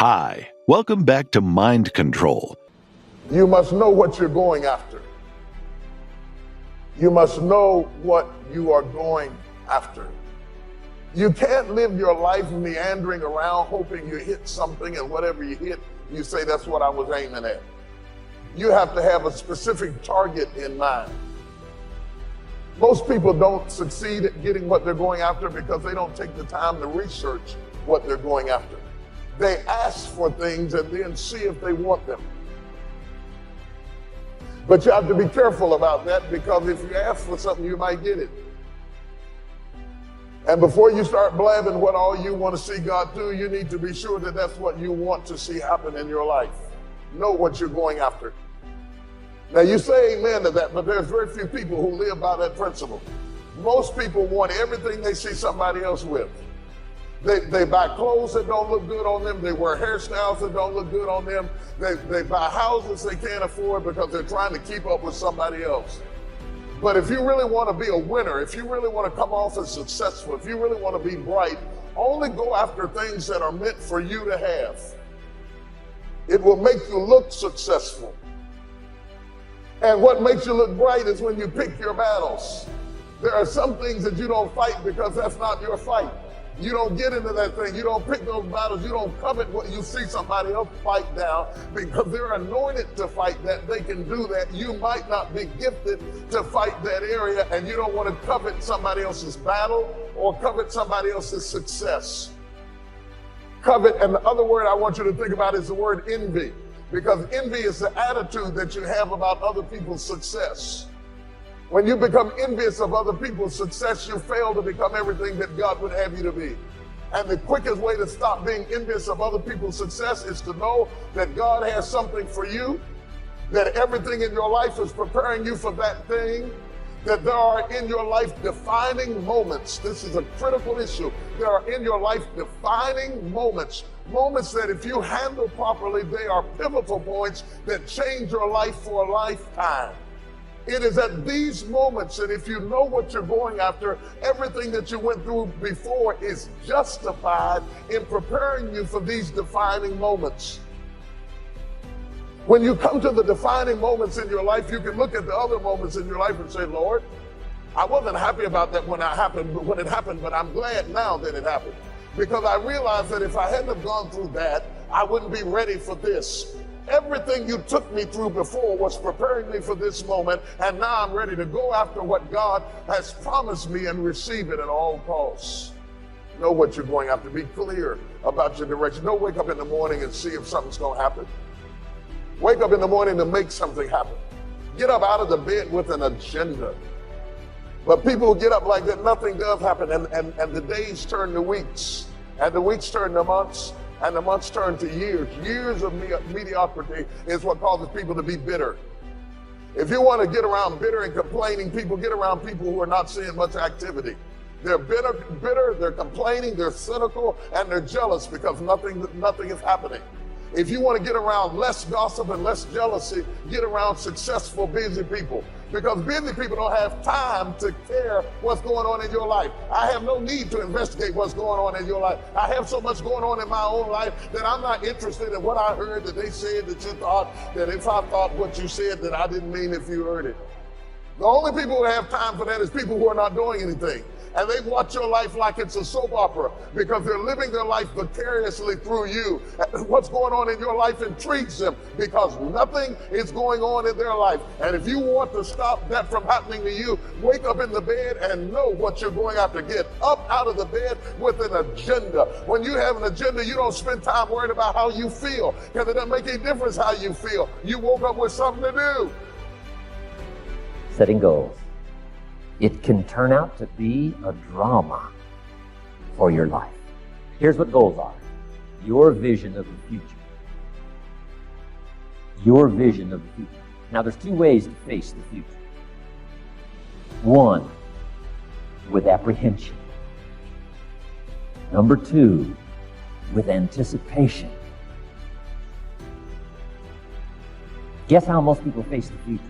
Hi, welcome back to Mind Control. You must know what you're going after. You must know what you are going after. You can't live your life meandering around hoping you hit something, and whatever you hit, you say, that's what I was aiming at. You have to have a specific target in mind. Most people don't succeed at getting what they're going after because they don't take the time to research what they're going after. They ask for things and then see if they want them. But you have to be careful about that, because if you ask for something, you might get it. And before you start blabbing what all you want to see God do, you need to be sure that that's what you want to see happen in your life. Know what you're going after. Now you say amen to that, but there's very few people who live by that principle. Most people want everything they see somebody else with. They buy clothes that don't look good on them. They wear hairstyles that don't look good on them. They buy houses they can't afford because they're trying to keep up with somebody else. But if you really want to be a winner, if you really want to come off as successful, if you really want to be bright, only go after things that are meant for you to have. It will make you look successful. And what makes you look bright is when you pick your battles. There are some things that you don't fight because that's not your fight. You don't get into that thing. You don't pick those battles. You don't covet what you see somebody else fight down, because they're anointed to fight that. They can do that. You might not be gifted to fight that area, and you don't want to covet somebody else's battle or covet somebody else's success. Covet, and the other word I want you to think about is the word envy, because envy is the attitude that you have about other people's success. When you become envious of other people's success, you fail to become everything that God would have you to be. And the quickest way to stop being envious of other people's success is to know that God has something for you, that everything in your life is preparing you for that thing, that there are in your life defining moments. This is a critical issue. There are in your life defining moments, moments that if you handle properly, they are pivotal points that change your life for a lifetime. It is at these moments that if you know what you're going after, everything that you went through before is justified in preparing you for these defining moments. When you come to the defining moments in your life, you can look at the other moments in your life and say, Lord, I wasn't happy about that when it happened, but I'm glad now that it happened. Because I realized that if I hadn't have gone through that, I wouldn't be ready for this. Everything you took me through before was preparing me for this moment, and now I'm ready to go after what God has promised me and receive it at all costs. Know what you're going after. Be clear about your direction. Don't wake up in the morning and see if something's going to happen. Wake up in the morning to make something happen. Get up out of the bed with an agenda. But people who get up like that, nothing does happen, and the days turn to weeks, and the weeks turn to months, and the months turn to years. Years of mediocrity is what causes people to be bitter. If you want to get around bitter and complaining people, get around people who are not seeing much activity. They're bitter, they're complaining, they're cynical, and they're jealous because nothing is happening. If you want to get around less gossip and less jealousy, get around successful, busy people. Because busy people don't have time to care what's going on in your life. I have no need to investigate what's going on in your life. I have so much going on in my own life that I'm not interested in what I heard that they said that you thought, that if I thought what you said that I didn't mean if you heard it. The only people who have time for that is people who are not doing anything. And they watch your life like it's a soap opera because they're living their life vicariously through you. What's going on in your life intrigues them because nothing is going on in their life. And if you want to stop that from happening to you, wake up in the bed and know what you're going after. Get up out of the bed with an agenda. When you have an agenda, you don't spend time worried about how you feel, because it doesn't make any difference how you feel. You woke up with something to do. Setting goals. It can turn out to be a drama for your life. Here's what goals are. Your vision of the future. Your vision of the future. Now, there's two ways to face the future. One, with apprehension. Number two, with anticipation. Guess how most people face the future?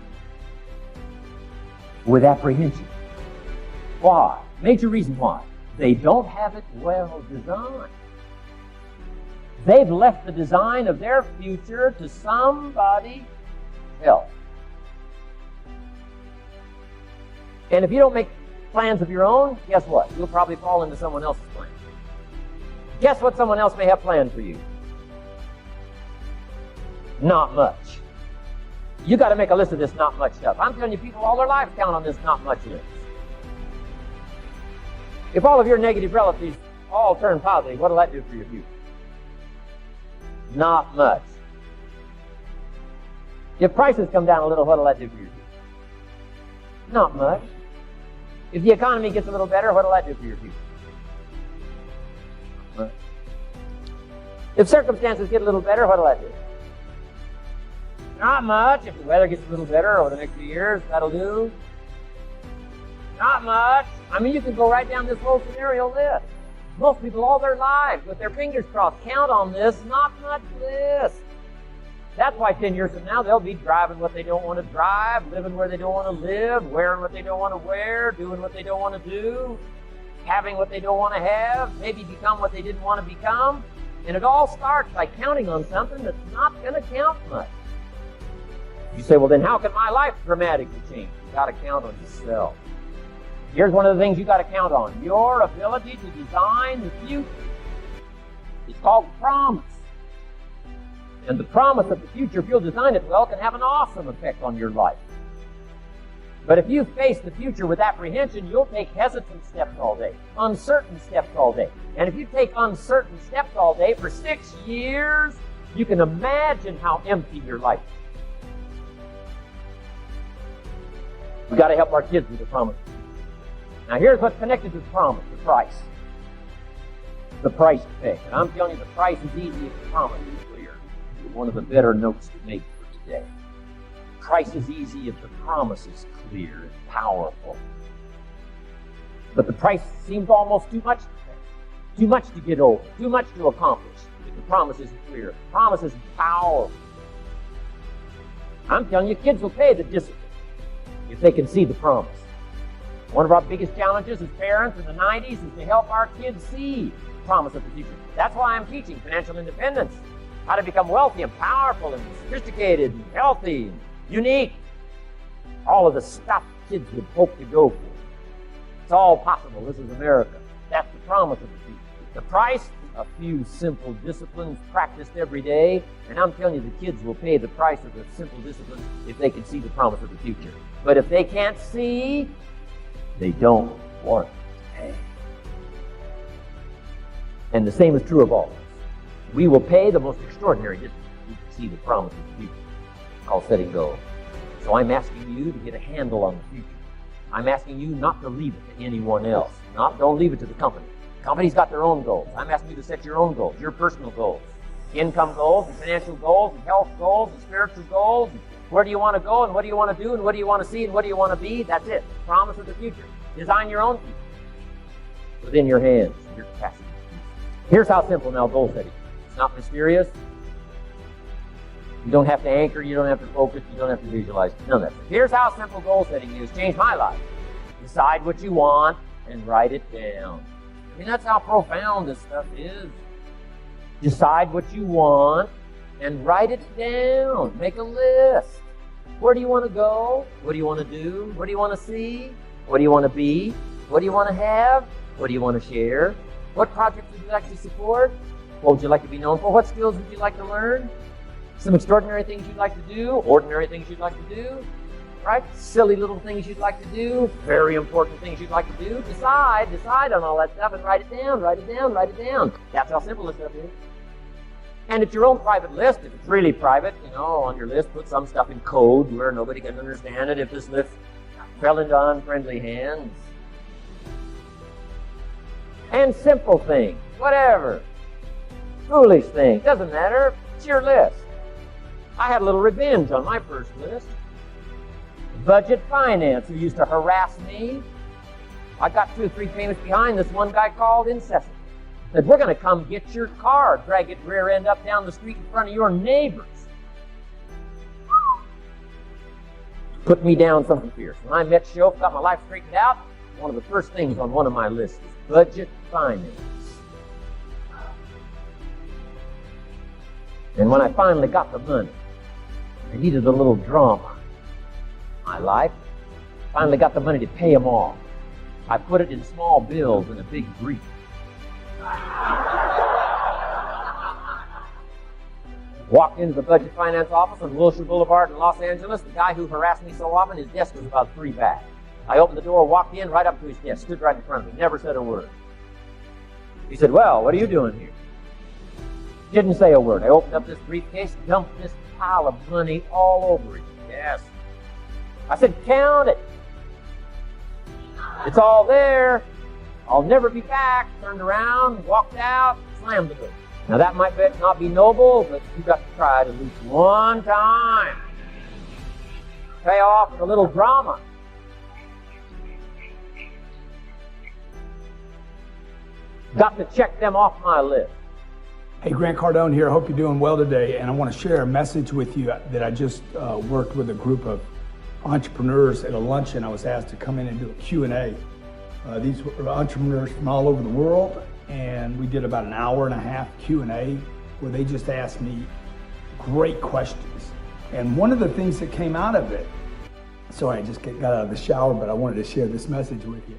With apprehension. Why? Major reason why. They don't have it well designed. They've left the design of their future to somebody else. And if you don't make plans of your own, guess what? You'll probably fall into someone else's plan. Guess what someone else may have planned for you? Not much. You got to make a list of this not much stuff. I'm telling you, people all their lives count on this not much list. If all of your negative relatives all turn positive, what'll that do for your future? Not much. If prices come down a little, what'll that do for your future? Not much. If the economy gets a little better, what'll that do for your future? Not much. If circumstances get a little better, what'll that do? Not much. If the weather gets a little better over the next few years, that'll do. Not much. I mean, you can go right down this whole scenario list. Most people all their lives, with their fingers crossed, count on this not much list. That's why 10 years from now, they'll be driving what they don't want to drive, living where they don't want to live, wearing what they don't want to wear, doing what they don't want to do, having what they don't want to have, maybe become what they didn't want to become. And it all starts by counting on something that's not going to count much. You say, well, then how can my life dramatically change? You got to count on yourself. Here's one of the things you got to count on: your ability to design the future. It's called promise. And the promise of the future, if you'll design it well, can have an awesome effect on your life. But if you face the future with apprehension, you'll take hesitant steps all day, uncertain steps all day. And if you take uncertain steps all day for 6 years, you can imagine how empty your life is. We've got to help our kids with the promise. Now here's what's connected to the promise: the price. The price to pay. And I'm telling you, the price is easy if the promise is clear. One of the better notes to make for today. Price is easy if the promise is clear and powerful. But the price seems almost too much to pay, too much to get over, too much to accomplish if the promise isn't clear. The promise isn't powerful. I'm telling you, kids will pay the discipline if they can see the promise. One of our biggest challenges as parents in the 90s is to help our kids see the promise of the future. That's why I'm teaching financial independence, how to become wealthy and powerful and sophisticated and healthy and unique. All of the stuff kids would hope to go for. It's all possible. This is America. That's the promise of the future. The price, a few simple disciplines practiced every day, and I'm telling you, the kids will pay the price of the simple disciplines if they can see the promise of the future. But if they can't see, they don't want to pay. And the same is true of all of us. We will pay the most extraordinary discipline if we can see the promise of the future. It's called setting goals. So I'm asking you to get a handle on the future. I'm asking you not to leave it to anyone else. Don't leave it to the company. The company's got their own goals. I'm asking you to set your own goals, your personal goals. Income goals, and financial goals, and health goals, and spiritual goals. And where do you want to go, and what do you want to do, and what do you want to see, and what do you want to be? That's it. Promise of the future. Design your own future within your hands, your capacity. Here's how simple now goal setting. It's not mysterious. You don't have to anchor, you don't have to focus, you don't have to visualize, none of that. Here's how simple goal setting is. Changed my life. Decide what you want and write it down. I mean, that's how profound this stuff is. Decide what you want and write it down. Make a list. Where do you want to go? What do you want to do? What do you want to see? What do you want to be? What do you want to have? What do you want to share? What projects would you like to support? What would you like to be known for? What skills would you like to learn? Some extraordinary things you'd like to do, ordinary things you'd like to do, right? Silly little things you'd like to do, very important things you'd like to do. Decide on all that stuff and write it down, write it down, write it down. That's how simple this stuff is. And it's your own private list. If it's really private, on your list, put some stuff in code where nobody can understand it if this list fell into unfriendly hands. And simple things, whatever. Foolish things, doesn't matter. It's your list. I had a little revenge on my first list. Budget finance, who used to harass me. I got 2 or 3 payments behind. This one guy called incessantly. Said, we're going to come get your car, drag it rear end up down the street in front of your neighbors. Put me down something fierce. When I met Shof, got my life straightened out, one of the first things on one of my lists is budget finance. And when I finally got the money, I needed a little drama in my life. Finally got the money to pay them all. I put it in small bills in a big brief. Walked into the budget finance office on Wilshire Boulevard in Los Angeles. The guy who harassed me so often, his desk was about 3 back. I opened the door, walked in, right up to his desk, stood right in front of me, never said a word. He said, "Well, what are you doing here?" Didn't say a word. I opened up this briefcase, dumped this pile of money all over his desk. I said, "Count it. It's all there. I'll never be back." Turned around, walked out, slammed the door. Now that might not be noble, but you got to try it at least one time. Pay off with a little drama. Got to check them off my list. Hey, Grant Cardone here. I hope you're doing well today, and I want to share a message with you that I just worked with a group of entrepreneurs at a luncheon. I was asked to come in and do a Q&A. These were entrepreneurs from all over the world, and we did about an hour and a half Q&A where they just asked me great questions. And one of the things that came out of it, sorry, I just got out of the shower, but I wanted to share this message with you.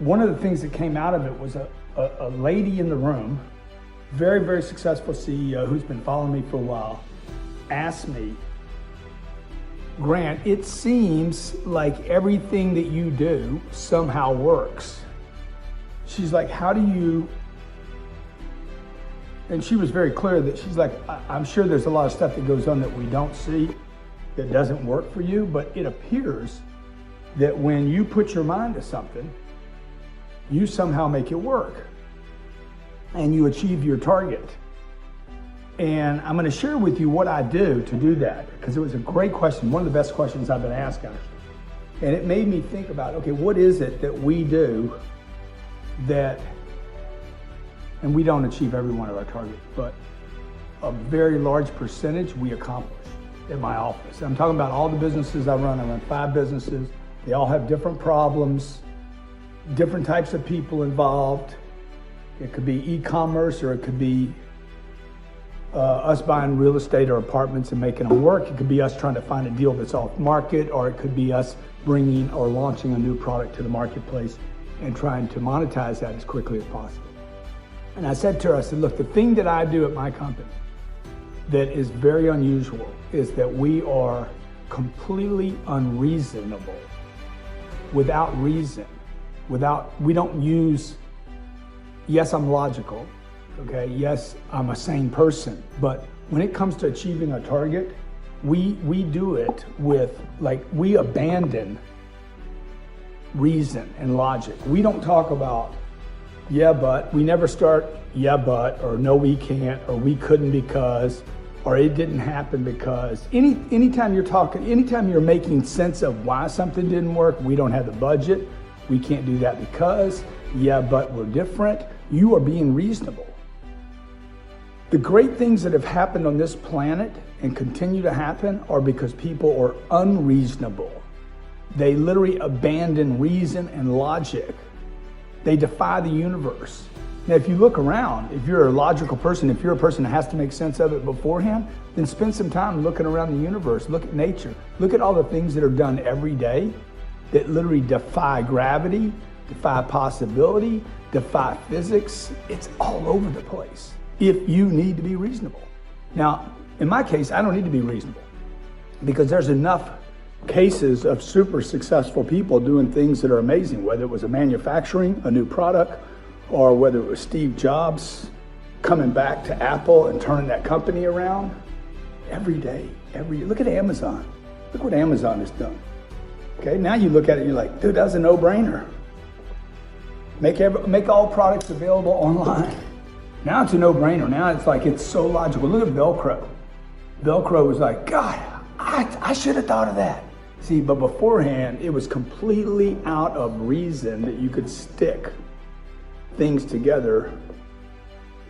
One of the things that came out of it was a lady in the room, very, very successful CEO who's been following me for a while, asked me, "Grant, it seems like everything that you do somehow works." She's like, "How do you," and she was very clear that she's like, "I'm sure there's a lot of stuff that goes on that we don't see that doesn't work for you, but it appears that when you put your mind to something, you somehow make it work and you achieve your target." And I'm going to share with you what I do to do that, because it was a great question, one of the best questions I've been asked, actually. And it made me think about, okay, what is it that we do that, and we don't achieve every one of our targets, but a very large percentage we accomplish in my office. I'm talking about all the businesses I run 5 businesses. They all have different problems, different types of people involved. It could be e-commerce, or it could be us buying real estate or apartments and making them work. It could be us trying to find a deal that's off market, or it could be us bringing or launching a new product to the marketplace and trying to monetize that as quickly as possible. And I said to her, I said, "Look, the thing that I do at my company that is very unusual is that we are completely unreasonable, without reason, we don't use, yes, I'm logical, okay, yes, I'm a sane person, but when it comes to achieving a target, we do it with, like, we abandon reason and logic. We don't talk about, yeah, but, we never start, yeah, but, or no, we can't, or we couldn't because, or it didn't happen because. Anytime you're making sense of why something didn't work, we don't have the budget, we can't do that because, yeah, but we're different, you are being reasonable. The great things that have happened on this planet and continue to happen are because people are unreasonable. They literally abandon reason and logic. They defy the universe. Now, if you look around, if you're a logical person, if you're a person that has to make sense of it beforehand, then spend some time looking around the universe, look at nature, look at all the things that are done every day that literally defy gravity, defy possibility, defy physics. It's all over the place if you need to be reasonable. Now, in my case, I don't need to be reasonable because there's enough cases of super successful people doing things that are amazing, whether it was a manufacturing, a new product, or whether it was Steve Jobs coming back to Apple and turning that company around. Every day, look at Amazon. Look what Amazon has done. Okay, now you look at it, you're like, dude, that's a no-brainer. Make all products available online. Now it's a no-brainer. Now it's like, it's so logical. Look at Velcro. Velcro was like, God, I should have thought of that. See, but beforehand, it was completely out of reason that you could stick things together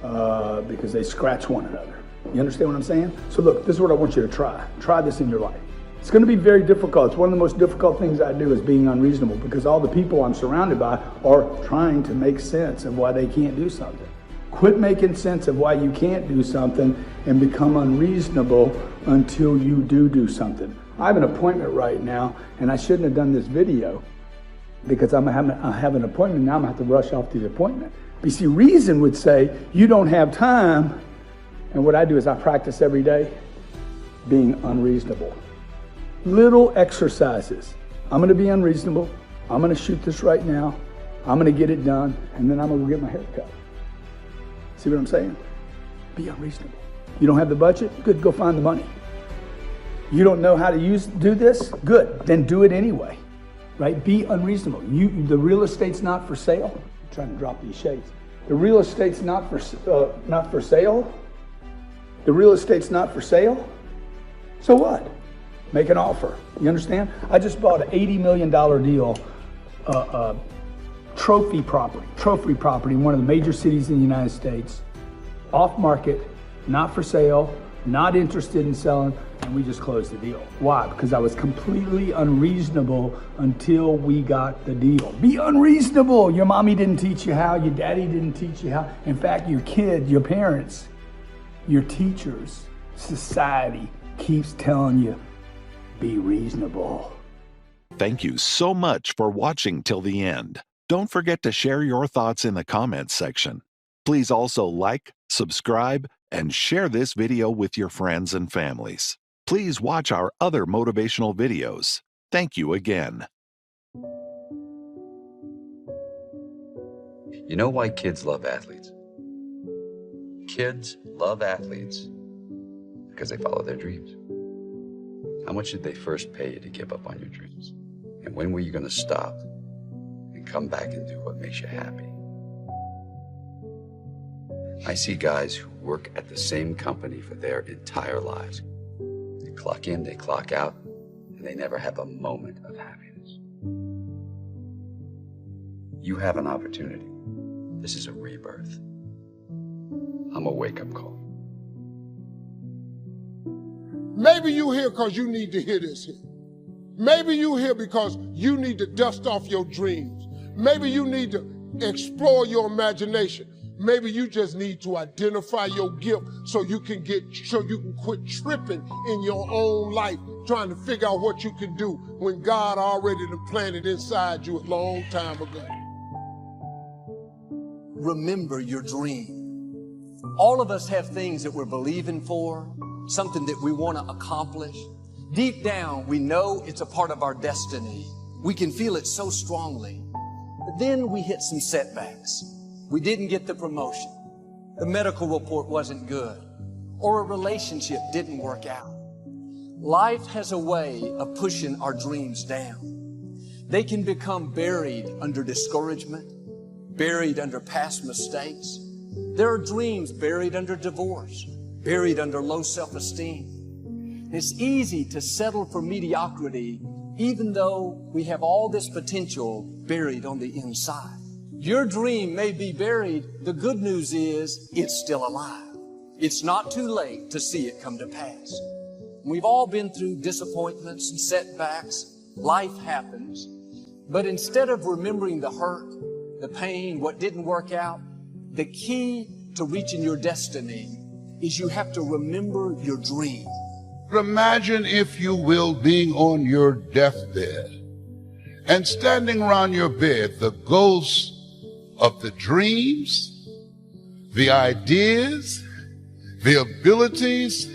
because they scratch one another. You understand what I'm saying? So look, this is what I want you to try. Try this in your life. It's going to be very difficult. It's one of the most difficult things I do is being unreasonable because all the people I'm surrounded by are trying to make sense of why they can't do something. Quit making sense of why you can't do something and become unreasonable until you do something. I have an appointment right now, and I shouldn't have done this video because I have an appointment. Now I'm going to have to rush off to the appointment. But you see, reason would say, you don't have time. And what I do is I practice every day being unreasonable. Little exercises. I'm going to be unreasonable. I'm going to shoot this right now. I'm going to get it done, and then I'm going to go get my hair cut. See what I'm saying? Be unreasonable. You don't have the budget? Good, go find the money. You don't know how to do this? Good, then do it anyway. Right? Be unreasonable. The real estate's not for sale. I'm trying to drop these shades. The real estate's not for sale. The real estate's not for sale. So what? Make an offer. You understand? I just bought an $80 million deal, trophy property in one of the major cities in the United States. Off market, not for sale, not interested in selling, and we just closed the deal. Why? Because I was completely unreasonable until we got the deal. Be unreasonable. Your mommy didn't teach you how, your daddy didn't teach you how. In fact, your kid, your parents, your teachers, society keeps telling you, be reasonable. Thank you so much for watching till the end. Don't forget to share your thoughts in the comments section. Please also like, subscribe, and share this video with your friends and families. Please watch our other motivational videos. Thank you again. You know why kids love athletes? Kids love athletes because they follow their dreams. How much did they first pay you to give up on your dreams? And when were you going to stop and come back and do what makes you happy? I see guys who work at the same company for their entire lives. They clock in, they clock out, and they never have a moment of happiness. You have an opportunity. This is a rebirth. I'm a wake-up call. Maybe you're here because you need to hear this here. Maybe you're here because you need to dust off your dreams. Maybe you need to explore your imagination. Maybe you just need to identify your gift so you can quit tripping in your own life, trying to figure out what you can do when God already planted inside you a long time ago. Remember your dream. All of us have things that we're believing for, something that we want to accomplish. Deep down, we know it's a part of our destiny. We can feel it so strongly. But then we hit some setbacks. We didn't get the promotion. The medical report wasn't good. Or a relationship didn't work out. Life has a way of pushing our dreams down. They can become buried under discouragement, buried under past mistakes. There are dreams buried under divorce, buried under low self-esteem. It's easy to settle for mediocrity even though we have all this potential buried on the inside. Your dream may be buried. The good news is it's still alive. It's not too late to see it come to pass. We've all been through disappointments and setbacks. Life happens. But instead of remembering the hurt, the pain, what didn't work out, the key to reaching your destiny is you have to remember your dream. Imagine, if you will, being on your deathbed and standing around your bed, the ghosts of the dreams, the ideas, the abilities,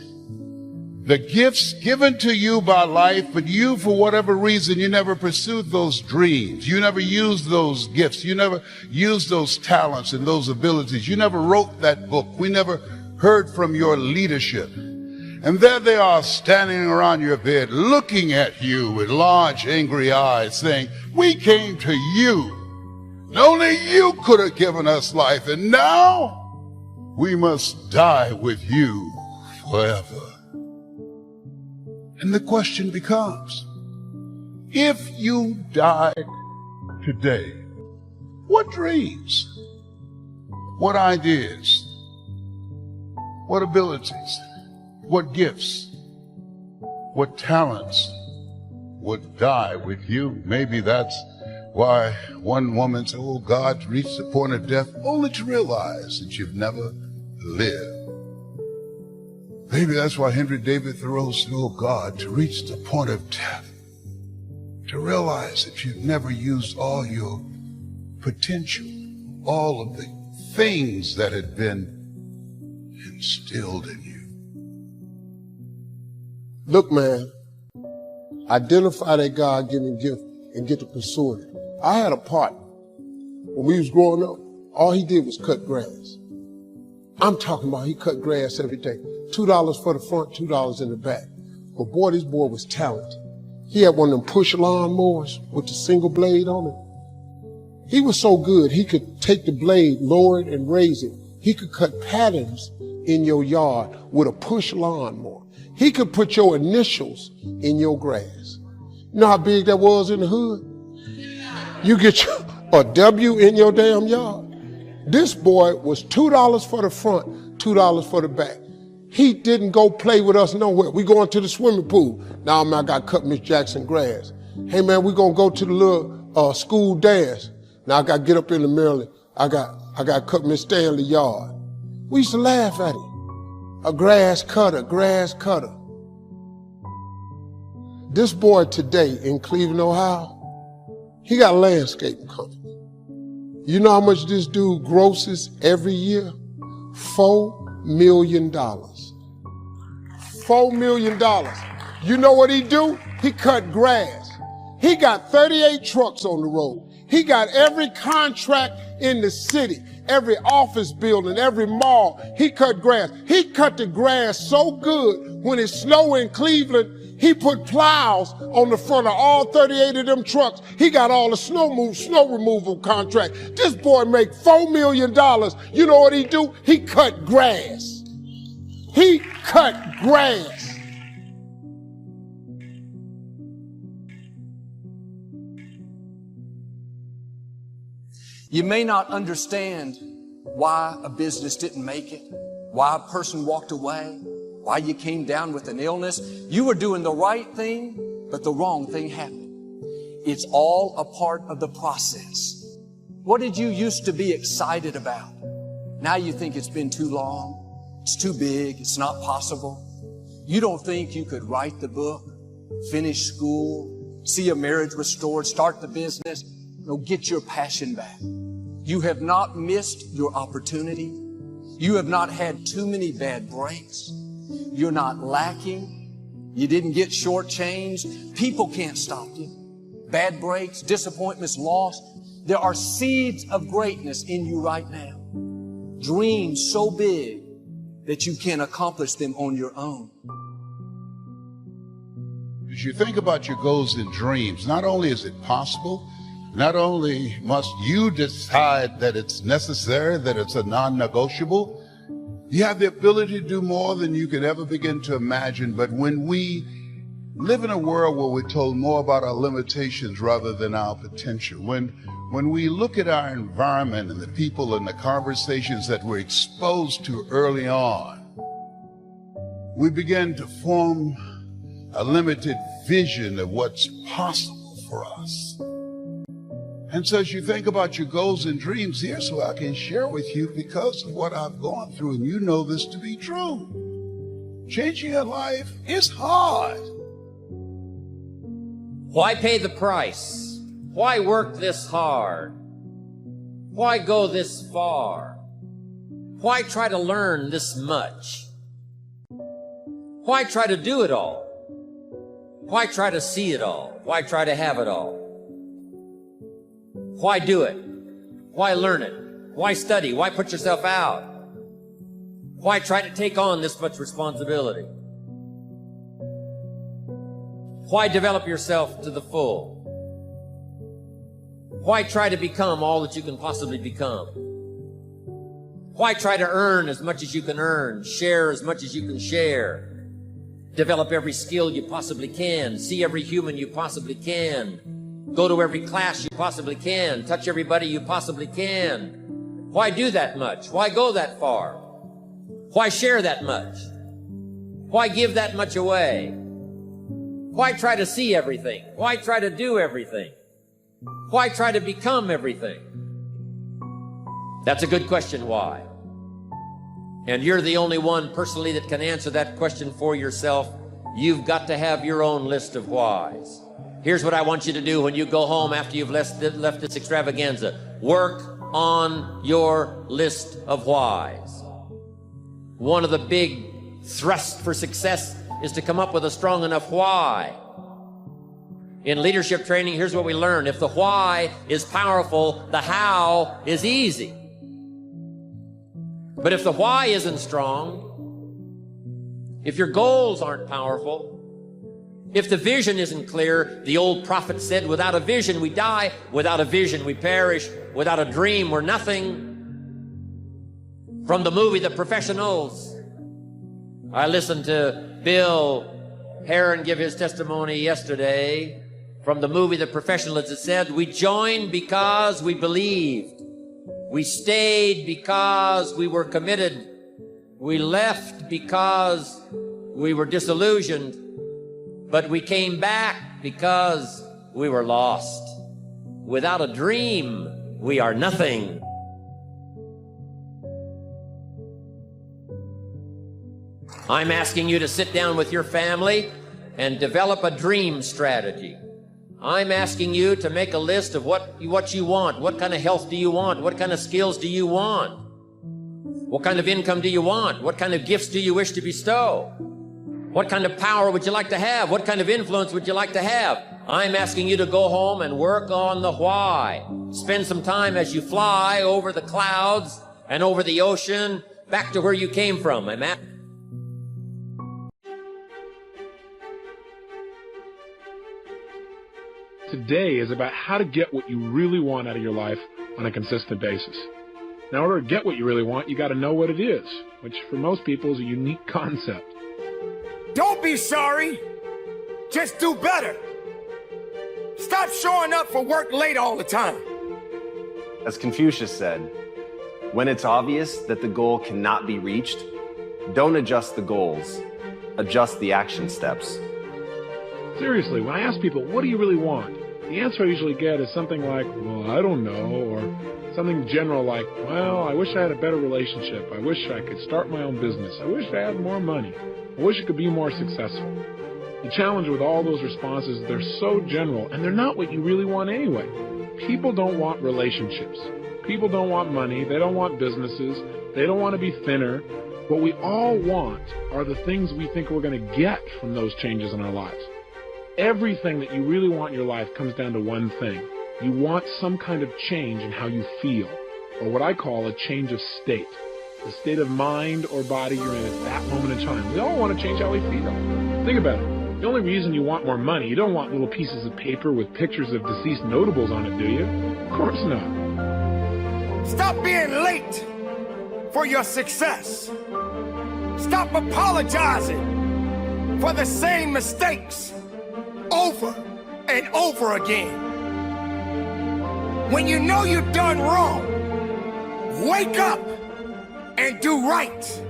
the gifts given to you by life, but you, for whatever reason, you never pursued those dreams. You never used those gifts. You never used those talents and those abilities. You never wrote that book. We never heard from your leadership. And there they are standing around your bed, looking at you with large, angry eyes, saying, we came to you. And only you could have given us life. And now we must die with you forever. And the question becomes, if you died today, what dreams, what ideas, what abilities, what gifts, what talents would die with you? Maybe that's Why one woman said, oh, God reached the point of death only to realize that you've never lived. Maybe that's why Henry David Thoreau said, oh, God, to reach the point of death, to realize that you've never used all your potential, all of the things that had been instilled in you. Look, man, identify that God-given gift and get to pursuing it. I had a partner. When we was growing up, all he did was cut grass. I'm talking about he cut grass every day. $2 for the front, $2 in the back. But boy, this boy was talented. He had one of them push lawnmowers with the single blade on it. He was so good, he could take the blade, lower it, and raise it. He could cut patterns in your yard with a push lawnmower. He could put your initials in your grass. You know how big that was in the hood? You get a W in your damn yard. This boy was $2 for the front, $2 for the back. He didn't go play with us nowhere. We going to the swimming pool. Now, man, I got to cut Miss Jackson grass. Hey, man, we going to go to the little school dance. Now, I got to get up in the Maryland. I got to cut Miss Stanley yard. We used to laugh at him. A grass cutter, grass cutter. This boy today in Cleveland, Ohio, he got a landscaping company. You know how much this dude grosses every year? $4 million. $4 million. You know what he do? He cut grass. He got 38 trucks on the road. He got every contract in the city, every office building, every mall. He cut grass. He cut the grass so good when it snowed in Cleveland, he put plows on the front of all 38 of them trucks. He got all the snow removal contract. This boy make $4 million. You know what he do? He cut grass. He cut grass. You may not understand why a business didn't make it, why a person walked away, why you came down with an illness. You were doing the right thing, but the wrong thing happened. It's all a part of the process. What did you used to be excited about? Now you think it's been too long, it's too big, it's not possible. You don't think you could write the book, finish school, see a marriage restored, start the business, get your passion back. You have not missed your opportunity. You have not had too many bad breaks. You're not lacking. You didn't get shortchanged. People can't stop you. Bad breaks, disappointments, loss. There are seeds of greatness in you right now. Dreams so big that you can't accomplish them on your own. As you think about your goals and dreams, not only is it possible, not only must you decide that it's necessary, that it's a non-negotiable, you have the ability to do more than you could ever begin to imagine. But when we live in a world where we're told more about our limitations rather than our potential, when we look at our environment and the people and the conversations that we're exposed to early on, we begin to form a limited vision of what's possible for us. And so as you think about your goals and dreams, here's what I can share with you because of what I've gone through, and you know this to be true. Changing your life is hard. Why pay the price? Why work this hard? Why go this far? Why try to learn this much? Why try to do it all? Why try to see it all? Why try to have it all? Why do it? Why learn it? Why study? Why put yourself out? Why try to take on this much responsibility? Why develop yourself to the full? Why try to become all that you can possibly become? Why try to earn as much as you can earn, share as much as you can share, develop every skill you possibly can, see every human you possibly can, go to every class you possibly can, touch everybody you possibly can? Why do that much? Why go that far? Why share that much? Why give that much away? Why try to see everything? Why try to do everything? Why try to become everything? That's a good question, why? And you're the only one personally that can answer that question for yourself. You've got to have your own list of whys. Here's what I want you to do when you go home after you've left this extravaganza. Work on your list of whys. One of the big thrusts for success is to come up with a strong enough why. In leadership training, here's what we learn. If the why is powerful, the how is easy. But if the why isn't strong, if your goals aren't powerful, if the vision isn't clear, the old prophet said, without a vision we die, without a vision we perish, without a dream we're nothing. From the movie The Professionals, I listened to Bill Heron give his testimony yesterday. From the movie The Professionals, it said, we joined because we believed. We stayed because we were committed. We left because we were disillusioned. But we came back because we were lost. Without a dream, we are nothing. I'm asking you to sit down with your family and develop a dream strategy. I'm asking you to make a list of what you want. What kind of health do you want? What kind of skills do you want? What kind of income do you want? What kind of gifts do you wish to bestow? What kind of power would you like to have? What kind of influence would you like to have? I'm asking you to go home and work on the why. Spend some time as you fly over the clouds and over the ocean back to where you came from. Today is about how to get what you really want out of your life on a consistent basis. Now, in order to get what you really want, you got to know what it is, which for most people is a unique concept. Don't be sorry. Just do better. Stop showing up for work late all the time. As Confucius said, when it's obvious that the goal cannot be reached, don't adjust the goals, adjust the action steps. Seriously, when I ask people, what do you really want? The answer I usually get is something like, well, I don't know, or something general like, well, I wish I had a better relationship. I wish I could start my own business. I wish I had more money. I wish I could be more successful. The challenge with all those responses, they're so general, and they're not what you really want anyway. People don't want relationships. People don't want money. They don't want businesses. They don't want to be thinner. What we all want are the things we think we're going to get from those changes in our lives. Everything that you really want in your life comes down to one thing. You want some kind of change in how you feel, or what I call a change of state. The state of mind or body you're in at that moment in time. We all want to change how we feel. Think about it. The only reason you want more money, you don't want little pieces of paper with pictures of deceased notables on it, do you? Of course not. Stop being late for your success. Stop apologizing for the same mistakes over and over again. When you know you've done wrong, wake up and do right.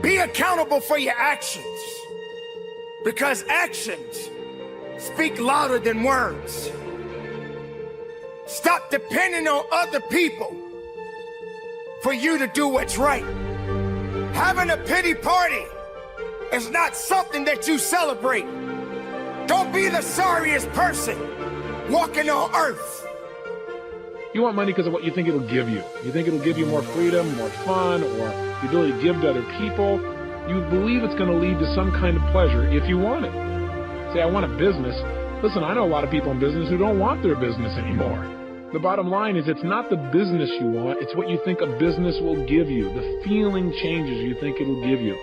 Be accountable for your actions, because actions speak louder than words. Stop depending on other people for you to do what's right. Having a pity party is not something that you celebrate. Don't be the sorriest person walking on earth. You want money because of what you think it'll give you. You think it'll give you more freedom, more fun, or the ability to give to other people. You believe it's going to lead to some kind of pleasure if you want it. Say, I want a business. Listen, I know a lot of people in business who don't want their business anymore. The bottom line is it's not the business you want, it's what you think a business will give you, the feeling changes you think it'll give you.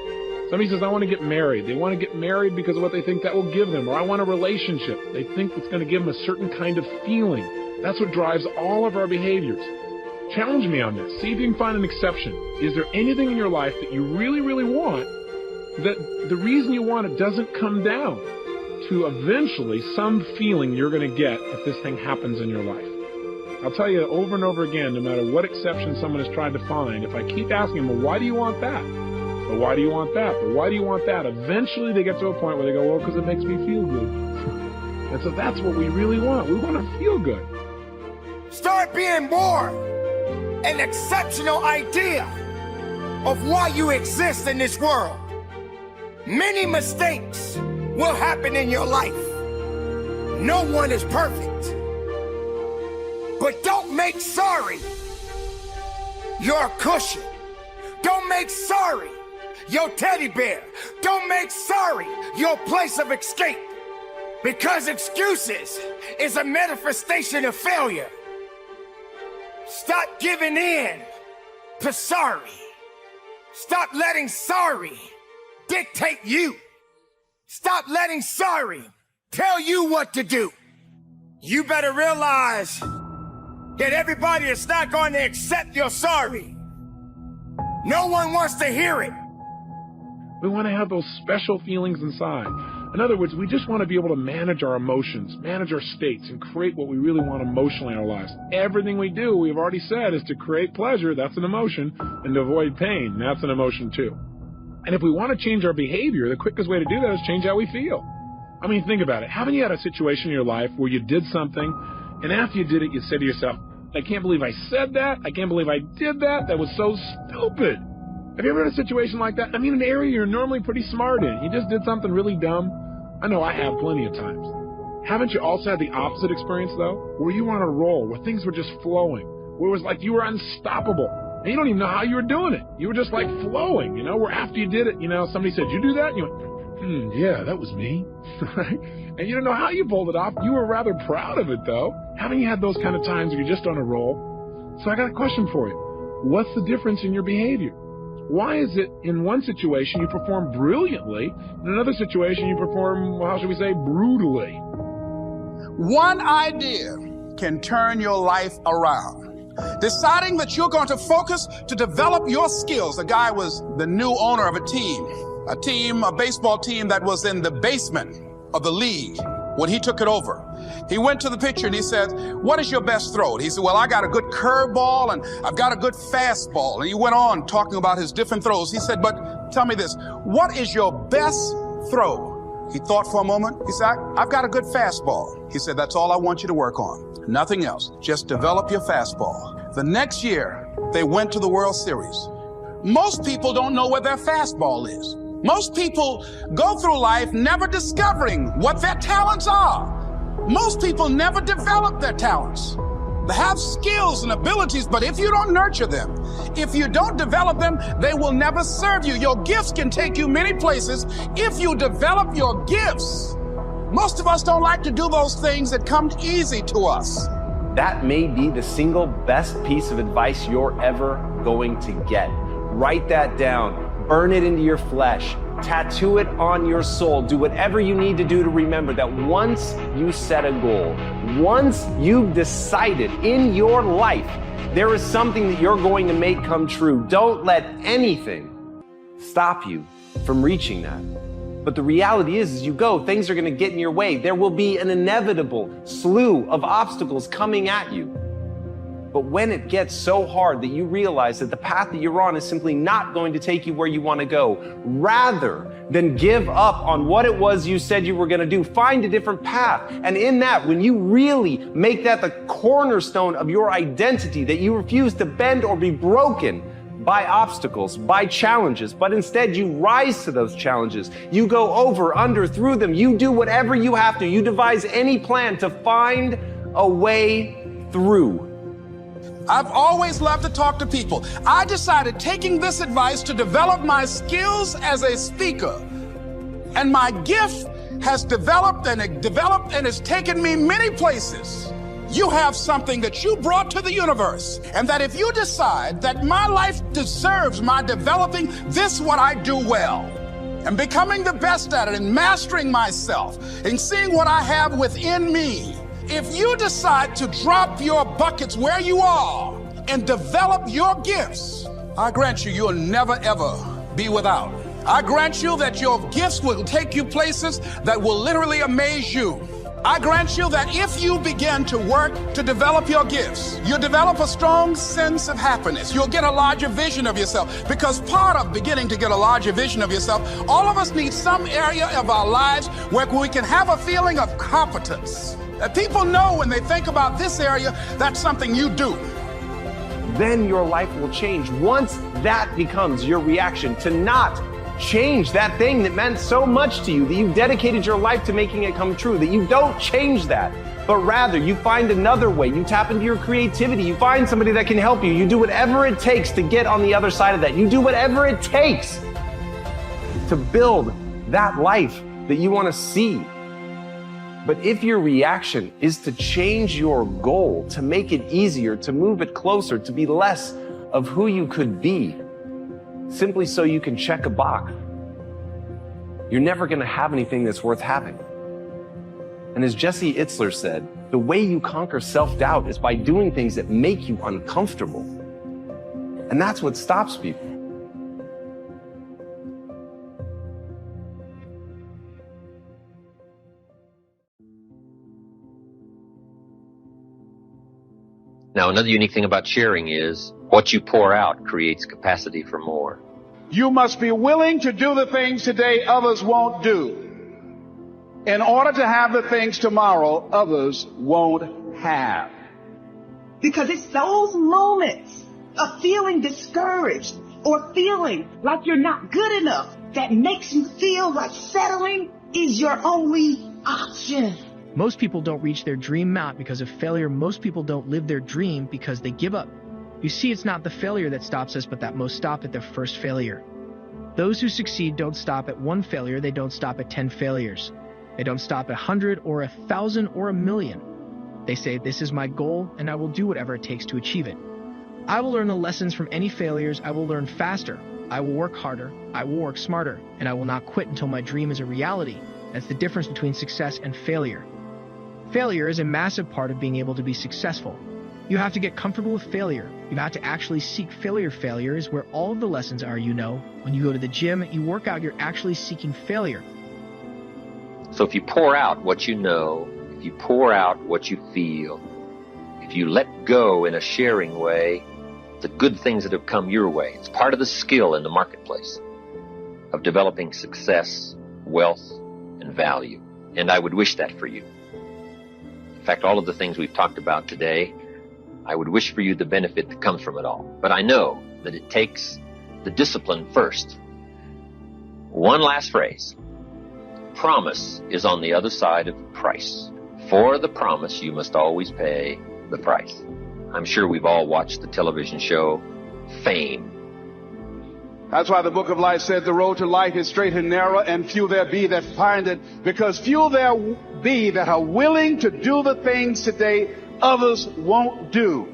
Somebody says, I want to get married. They want to get married because of what they think that will give them. Or I want a relationship. They think it's going to give them a certain kind of feeling. That's what drives all of our behaviors. Challenge me on this. See if you can find an exception. Is there anything in your life that you really, really want that the reason you want it doesn't come down to eventually some feeling you're going to get if this thing happens in your life? I'll tell you over and over again, no matter what exception someone has tried to find, if I keep asking them, well, why do you want that? But why do you want that? But why do you want that? Eventually they get to a point where they go, well, because it makes me feel good. And so that's what we really want. We want to feel good. Start being more an exceptional idea of why you exist in this world. Many mistakes will happen in your life. No one is perfect. But don't make sorry your cushion. Don't make sorry your teddy bear. Don't make sorry your place of escape. Because excuses is a manifestation of failure. Stop giving in to sorry. Stop letting sorry dictate you. Stop letting sorry tell you what to do. You better realize that everybody is not going to accept your sorry. No one wants to hear it. We want to have those special feelings inside. In other words, we just want to be able to manage our emotions, manage our states, and create what we really want emotionally in our lives. Everything we do, we've already said, is to create pleasure, that's an emotion, and to avoid pain, that's an emotion too. And if we want to change our behavior, the quickest way to do that is change how we feel. I mean, think about it. Haven't you had a situation in your life where you did something, and after you did it, you said to yourself, I can't believe I said that. I can't believe I did that. That was so stupid. Have you ever had a situation like that? I mean, an area you're normally pretty smart in. You just did something really dumb. I know I have plenty of times. Haven't you also had the opposite experience, though? Where you were on a roll, where things were just flowing, where it was like you were unstoppable. And you don't even know how you were doing it. You were just like flowing, you know, where after you did it, you know, somebody said, you do that? And you went, yeah, that was me. And you don't know how you pulled it off. You were rather proud of it, though. Haven't you had those kind of times where you're just on a roll? So I got a question for you. What's the difference in your behavior? Why is it in one situation you perform brilliantly, in another situation you perform, how should we say, brutally? One idea can turn your life around. Deciding that you're going to focus to develop your skills. The guy was the new owner of a baseball team that was in the basement of the league when he took it over. He went to the pitcher and he said, what is your best throw? And he said, well, I got a good curveball and I've got a good fastball. And he went on talking about his different throws. He said, but tell me this, what is your best throw? He thought for a moment. He said, I've got a good fastball. He said, that's all I want you to work on. Nothing else. Just develop your fastball. The next year, they went to the World Series. Most people don't know where their fastball is. Most people go through life never discovering what their talents are. Most people never develop their talents. They have skills and abilities, but if you don't nurture them, if you don't develop them, they will never serve you. Your gifts can take you many places if you develop your gifts. Most of us don't like to do those things that come easy to us. That may be the single best piece of advice you're ever going to get. Write that down. Burn it into your flesh. Tattoo it on your soul. Do whatever you need to do to remember that once you set a goal, once you've decided in your life, there is something that you're going to make come true. Don't let anything stop you from reaching that. But the reality is, as you go, things are going to get in your way. There will be an inevitable slew of obstacles coming at you. But when it gets so hard that you realize that the path that you're on is simply not going to take you where you want to go, rather than give up on what it was you said you were going to do, find a different path. And in that, when you really make that the cornerstone of your identity, that you refuse to bend or be broken by obstacles, by challenges, but instead you rise to those challenges. You go over, under, through them. You do whatever you have to. You devise any plan to find a way through. I've always loved to talk to people. I decided, taking this advice, to develop my skills as a speaker. And my gift has developed and it's taken me many places. You have something that you brought to the universe. And that if you decide that my life deserves my developing this, what I do well, and becoming the best at it, and mastering myself, and seeing what I have within me, if you decide to drop your buckets where you are and develop your gifts, I grant you, you'll never ever be without. I grant you that your gifts will take you places that will literally amaze you. I grant you that if you begin to work to develop your gifts, you'll develop a strong sense of happiness. You'll get a larger vision of yourself, because part of beginning to get a larger vision of yourself, all of us need some area of our lives where we can have a feeling of competence. That people know when they think about this area, that's something you do. Then your life will change. Once that becomes your reaction to not change that thing that meant so much to you, that you dedicated your life to making it come true, that you don't change that, but rather you find another way, you tap into your creativity, you find somebody that can help you, you do whatever it takes to get on the other side of that, you do whatever it takes to build that life that you want to see. But if your reaction is to change your goal, to make it easier, to move it closer, to be less of who you could be, simply so you can check a box, you're never going to have anything that's worth having. And as Jesse Itzler said, the way you conquer self-doubt is by doing things that make you uncomfortable. And that's what stops people. Now, another unique thing about sharing is what you pour out creates capacity for more. You must be willing to do the things today others won't do, in order to have the things tomorrow others won't have. Because it's those moments of feeling discouraged or feeling like you're not good enough that makes you feel like settling is your only option. Most people don't reach their dream mount because of failure. Most people don't live their dream because they give up. You see, it's not the failure that stops us, but that most stop at their first failure. Those who succeed don't stop at one failure. They don't stop at 10 failures. They don't stop at 100 or 1,000 or 1,000,000. They say, this is my goal, and I will do whatever it takes to achieve it. I will learn the lessons from any failures. I will learn faster. I will work harder. I will work smarter. And I will not quit until my dream is a reality. That's the difference between success and failure. Failure is a massive part of being able to be successful. You have to get comfortable with failure. You have to actually seek failure. Failure is where all of the lessons are, you know. When you go to the gym, you work out, you're actually seeking failure. So if you pour out what you know, if you pour out what you feel, if you let go in a sharing way, the good things that have come your way, it's part of the skill in the marketplace of developing success, wealth, and value. And I would wish that for you. In fact, all of the things we've talked about today, I would wish for you the benefit that comes from it all. But I know that it takes the discipline first. One last phrase. Promise is on the other side of price. For the promise, you must always pay the price. I'm sure we've all watched the television show Fame. That's why the book of life said the road to life is straight and narrow, and few there be that find it, because few there be that are willing to do the things today others won't do,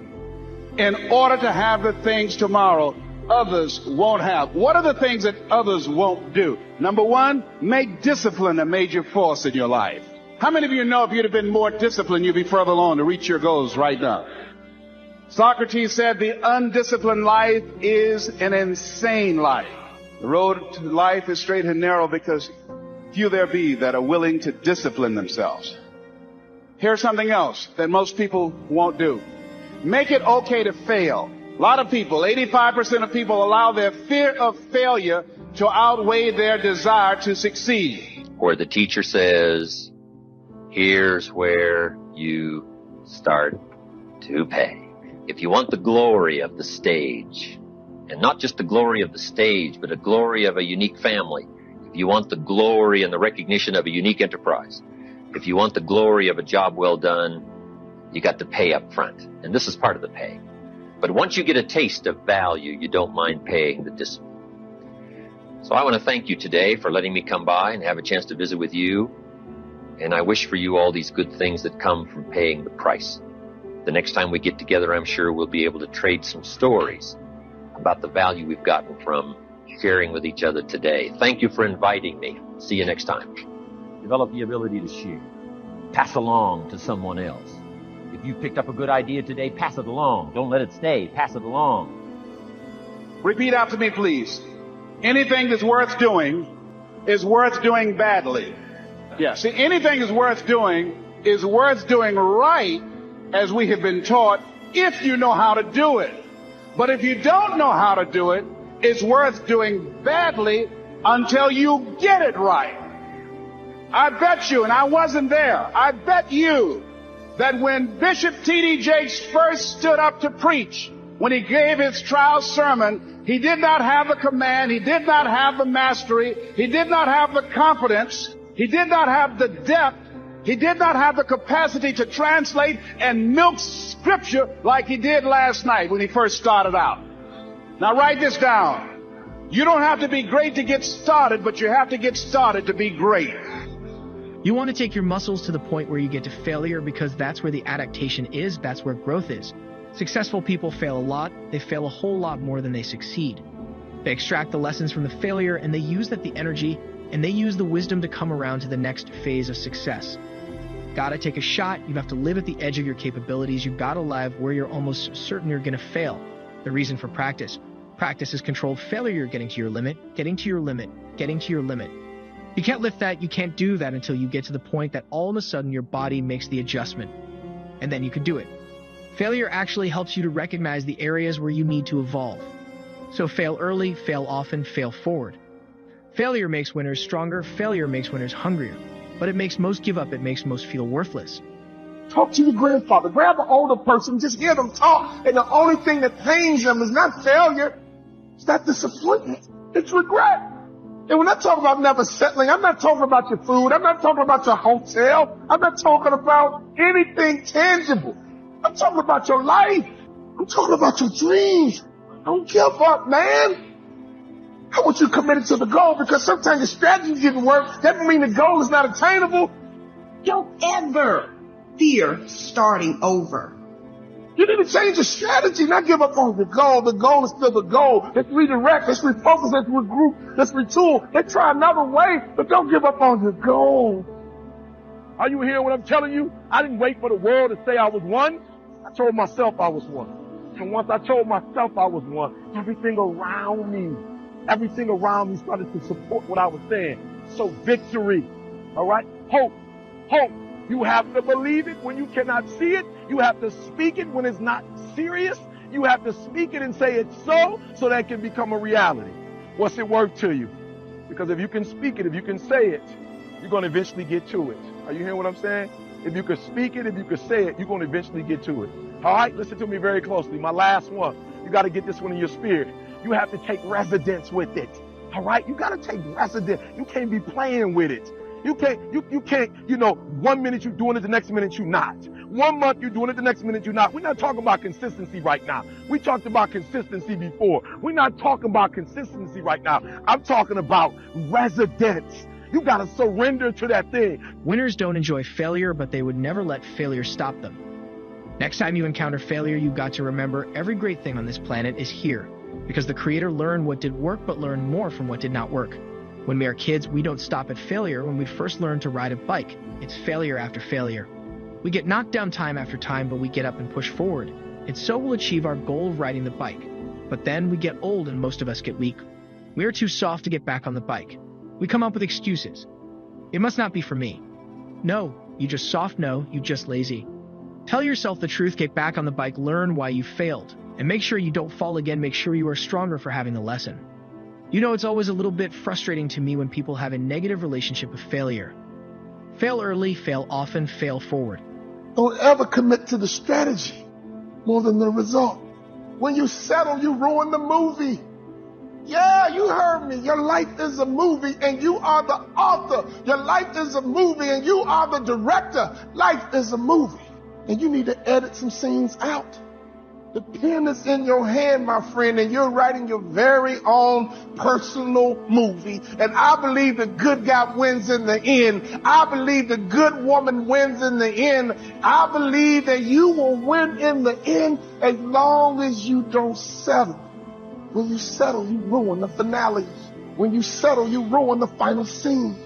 in order to have the things tomorrow others won't have. What are the things that others won't do? Number one, make discipline a major force in your life. How many of you know if you'd have been more disciplined, you'd be further along to reach your goals right now? Socrates said the undisciplined life is an insane life. The road to life is straight and narrow because few there be that are willing to discipline themselves. Here's something else that most people won't do. Make it okay to fail. A lot of people, 85% of people, allow their fear of failure to outweigh their desire to succeed. Where the teacher says, here's where you start to pay. If you want the glory of the stage, and not just the glory of the stage, but a glory of a unique family, if you want the glory and the recognition of a unique enterprise, if you want the glory of a job well done, you got to pay up front. And this is part of the pay. But once you get a taste of value, you don't mind paying the discipline. So I want to thank you today for letting me come by and have a chance to visit with you. And I wish for you all these good things that come from paying the price. The next time we get together, I'm sure we'll be able to trade some stories about the value we've gotten from sharing with each other today. Thank you for inviting me. See you next time. Develop the ability to share. Pass along to someone else. If you picked up a good idea today, pass it along. Don't let it stay. Pass it along. Repeat after me, please. Anything that's worth doing is worth doing badly. Yeah, see, anything is worth doing is worth doing right, as we have been taught, if you know how to do it. But if you don't know how to do it, it's worth doing badly until you get it right. I bet you, and I wasn't there, I bet you that when Bishop T.D. Jakes first stood up to preach, when he gave his trial sermon, he did not have the command, he did not have the mastery, he did not have the confidence, he did not have the depth, he did not have the capacity to translate and milk scripture like he did last night when he first started out. Now write this down. You don't have to be great to get started, but you have to get started to be great. You want to take your muscles to the point where you get to failure because that's where the adaptation is, that's where growth is. Successful people fail a lot, they fail a whole lot more than they succeed. They extract the lessons from the failure and they use the energy and they use the wisdom to come around to the next phase of success. Gotta take a shot, you have to live at the edge of your capabilities, you've gotta live where you're almost certain you're gonna fail. The reason for practice. Practice is controlled failure, getting to your limit, getting to your limit, getting to your limit. You can't lift that, you can't do that until you get to the point that all of a sudden your body makes the adjustment. And then you can do it. Failure actually helps you to recognize the areas where you need to evolve. So fail early, fail often, fail forward. Failure makes winners stronger, failure makes winners hungrier. But it makes most give up, it makes most feel worthless. Talk to your grandfather. Grab an older person, just hear them talk, and the only thing that pains them is not failure, it's not disappointment, it's regret. And when I talk about never settling, I'm not talking about your food, I'm not talking about your hotel, I'm not talking about anything tangible. I'm talking about your life. I'm talking about your dreams. Don't give up, man. I want you committed to the goal, because sometimes the strategy didn't work. That doesn't mean the goal is not attainable. Don't ever fear starting over. You need to change your strategy, not give up on the goal. The goal is still the goal. Let's redirect, let's refocus, let's regroup, let's retool. Let's try another way, but don't give up on your goal. Are you hearing what I'm telling you? I didn't wait for the world to say I was one. I told myself I was one. And once I told myself I was one, everything around me started to support what I was saying. So victory, all right? Hope. You have to believe it when you cannot see it. You have to speak it when it's not serious. You have to speak it and say it's so that it can become a reality. What's it worth to you? Because if you can speak it, if you can say it, you're going to eventually get to it. Are you hearing what I'm saying? If you could speak it, if you could say it, you're going to eventually get to it. All right? Listen to me very closely. My last one. You got to get this one in your spirit. You have to take residence with it. All right? You got to take residence. You can't be playing with it. You can't, 1 minute you're doing it, the next minute you're not. 1 month you're doing it, the next minute you're not. We're not talking about consistency right now. We talked about consistency before. We're not talking about consistency right now. I'm talking about residence. You got to surrender to that thing. Winners don't enjoy failure, but they would never let failure stop them. Next time you encounter failure, you've got to remember every great thing on this planet is here, because the Creator learned what did work, but learned more from what did not work. When we are kids, we don't stop at failure when we first learn to ride a bike. It's failure after failure. We get knocked down time after time, but we get up and push forward. And so we'll achieve our goal of riding the bike. But then we get old and most of us get weak. We are too soft to get back on the bike. We come up with excuses. It must not be for me. No, you just soft, no, you just lazy. Tell yourself the truth, get back on the bike, learn why you failed. And make sure you don't fall again, make sure you are stronger for having the lesson. You know, it's always a little bit frustrating to me when people have a negative relationship with failure. Fail early, fail often, fail forward. Don't ever commit to the strategy more than the result. When you settle, you ruin the movie. Yeah, you heard me. Your life is a movie and you are the author. Your life is a movie and you are the director. Life is a movie and you need to edit some scenes out. The pen is in your hand, my friend, and you're writing your very own personal movie. And I believe the good guy wins in the end. I believe the good woman wins in the end. I believe that you will win in the end as long as you don't settle. When you settle, you ruin the finale. When you settle, you ruin the final scene.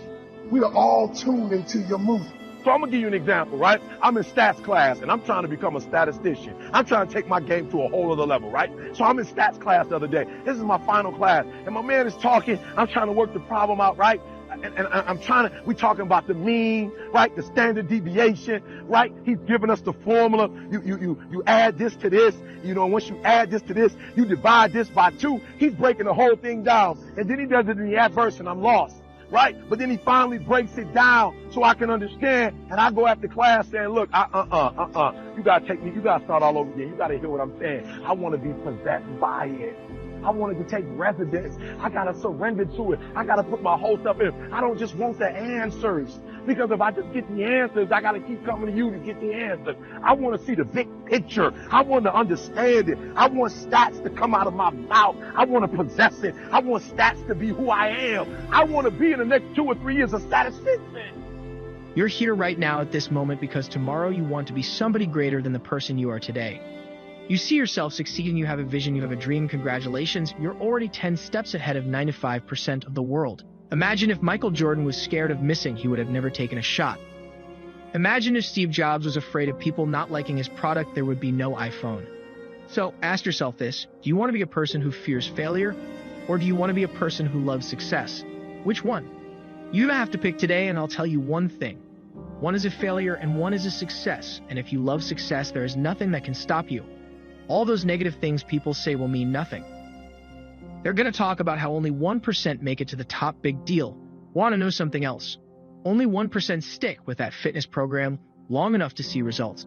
We are all tuned into your movie. So I'm going to give you an example, right? I'm in stats class, and I'm trying to become a statistician. I'm trying to take my game to a whole other level, right? So I'm in stats class the other day. This is my final class, and my man is talking. I'm trying to work the problem out, right? I'm trying to, we're talking about the mean, right? The standard deviation, right? He's giving us the formula. You add this to this, you know, once you add this to this, you divide this by 2. He's breaking the whole thing down. And then he does it in the adverse and I'm lost, right? But then he finally breaks it down so I can understand. And I go after class saying, look, you gotta take me, you gotta start all over again. You gotta hear what I'm saying. I want to be possessed by it. I wanted to take residence. I gotta surrender to it. I gotta put my whole stuff in. I don't just want the answers. Because if I just get the answers, I gotta keep coming to you to get the answers. I want to see the big picture. I want to understand it. I want stats to come out of my mouth. I want to possess it. I want stats to be who I am. I want to be in the next 2 or 3 years a statistician. You're here right now at this moment because tomorrow you want to be somebody greater than the person you are today. You see yourself succeeding, you have a vision, you have a dream, congratulations, you're already 10 steps ahead of 95% of the world. Imagine if Michael Jordan was scared of missing, he would have never taken a shot. Imagine if Steve Jobs was afraid of people not liking his product, there would be no iPhone. So ask yourself this, do you want to be a person who fears failure, or do you want to be a person who loves success? Which one? You have to pick today, and I'll tell you one thing. One is a failure and one is a success, and if you love success, there is nothing that can stop you. All those negative things people say will mean nothing. They're going to talk about how only 1% make it to the top, big deal. Want to know something else? Only 1% stick with that fitness program long enough to see results.